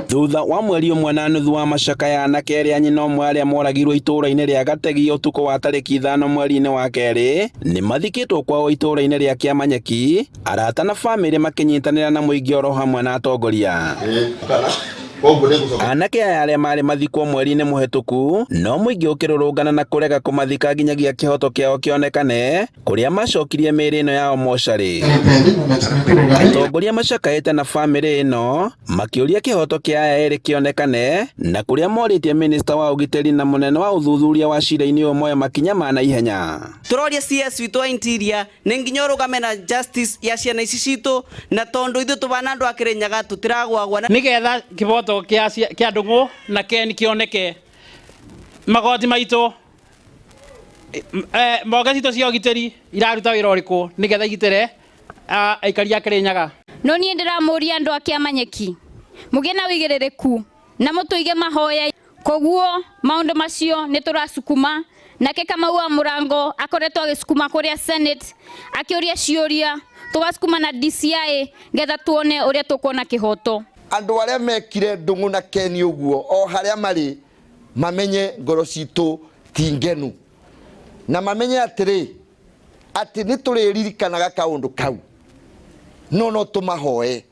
Thutha wa mweri ũmwe na nuthu wa macakaya Anake arĩa nyina ũmwe arĩa moragĩrirwo itũũra-inĩ rĩa Gategi ũtukũ wa tarĩki 5 mweri-inĩ wa kerĩ nĩ mathikĩtwo kwao itũũra-inĩ rĩa Kiamanyeki, arata na bamĩrĩ makĩnyitanĩra na mũingĩ oro hamwe na atongoria. Anake aya arĩa marĩ mathikwo mweri-inĩ mũhetũku no mũingĩ ũkĩrũrũngana na kũrega kũmathika nginyagia kĩhoto kĩao kĩonekane, kũrĩa macokirie mĩĩrĩ ĩno yao mocarĩ. Atongoria macakaĩte na bamĩrĩ ĩno makĩũria kĩhoto kĩa aya erĩ kĩonekane, na kũrĩa morĩtie minista wa ũgitĩri na mũnene wa ũthuthuria wa cira-inĩ ũyũ moe makinya ma naihenya. Tũroria CS witũ wa interior nĩ nginya ũrũgame na justice ya ciana ici citũ, na tondũ ithuĩ tũbana andũ a Kirinyaga tũtiragwagwa nĩgetha kĩhoto kĩa ndũng'ũ na Ken kĩoneke. Magoti maitũ mboga citũ cia ũgitĩri iraruta wĩra ũrĩkũ nĩgetha igitĩre aikari a Kirinyaga. No niĩ ndĩramũria andũ a Kiamanyeki mũgĩe na wĩigĩrĩrĩku na mũtũige mahoya, koguo maũndũ macio nĩ tũracukuma. Nake Kamau wa Mũrango akoretwo agĩcukuma kũrĩa Senate akĩũria ciũria, tũgacukuma na DCI getha tuone ũrĩa tũkuona kĩhoto. Andũ arĩa mekire ndũng'ũ na Ken ũguo o harĩa marĩ mamenye ngoro citũ ti ngenu, na mamenye atĩrĩ atĩ nĩ tũrĩririkanaga kaũndũ kau no tũmahoe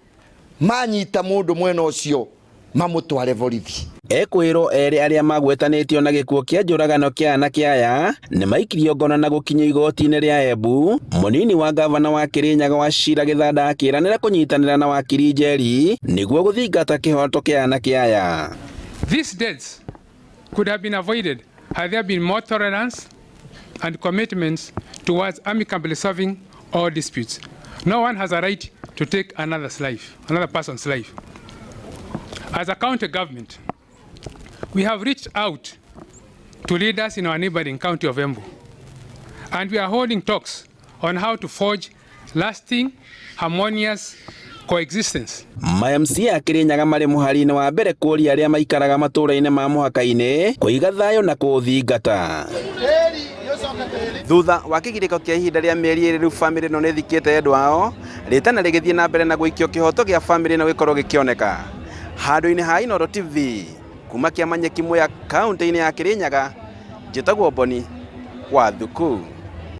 manyita mũndũ mwena ũcio mamũtware borithi. Ekwĩrwo erĩ arĩa magwetanĩtio na gĩkuũ kĩa njũragano kĩa Anake aya nĩ maikirio ngono na gũkinyio igoti-inĩ rĩa Embu. Mũnini wa gavana wa Kirinyaga wa Cira Gĩthanda akĩranĩra kũnyitanĩra na wakiri Njeri nĩguo gũthingata kĩhoto kĩa Anake aya. These deaths could have been avoided had there been more tolerance and commitments towards amicably solving all disputes. No one has a right to take another person's life. As a county government, we have reached out to leaders in our neighboring county of Embu, and we are holding talks on how to forge lasting, harmonious coexistence. Ma-MC a Kirinyaga marĩ mũhari-inĩ wa mbere kũũria arĩa maikaraga matũũra-inĩ ma mũhaka-inĩ kũiga thayũ na kũũthingata. Thutha wa kĩgirĩko kĩa ihinda rĩa mĩeri ĩrĩ, rĩu bamĩrĩ ĩno nĩ ĩthikĩte endwa ao, rĩtana rĩgĩthiĩ na mbere na gũikio kĩhoto gĩa bamĩrĩ ĩno gĩkorwo gĩkĩoneka. Handũ-inĩ ha Inooro TV kuma Kiamanyeki Mwea kaunti-inĩ ya Kirinyaga, njĩtagwo Boni wa Thuku.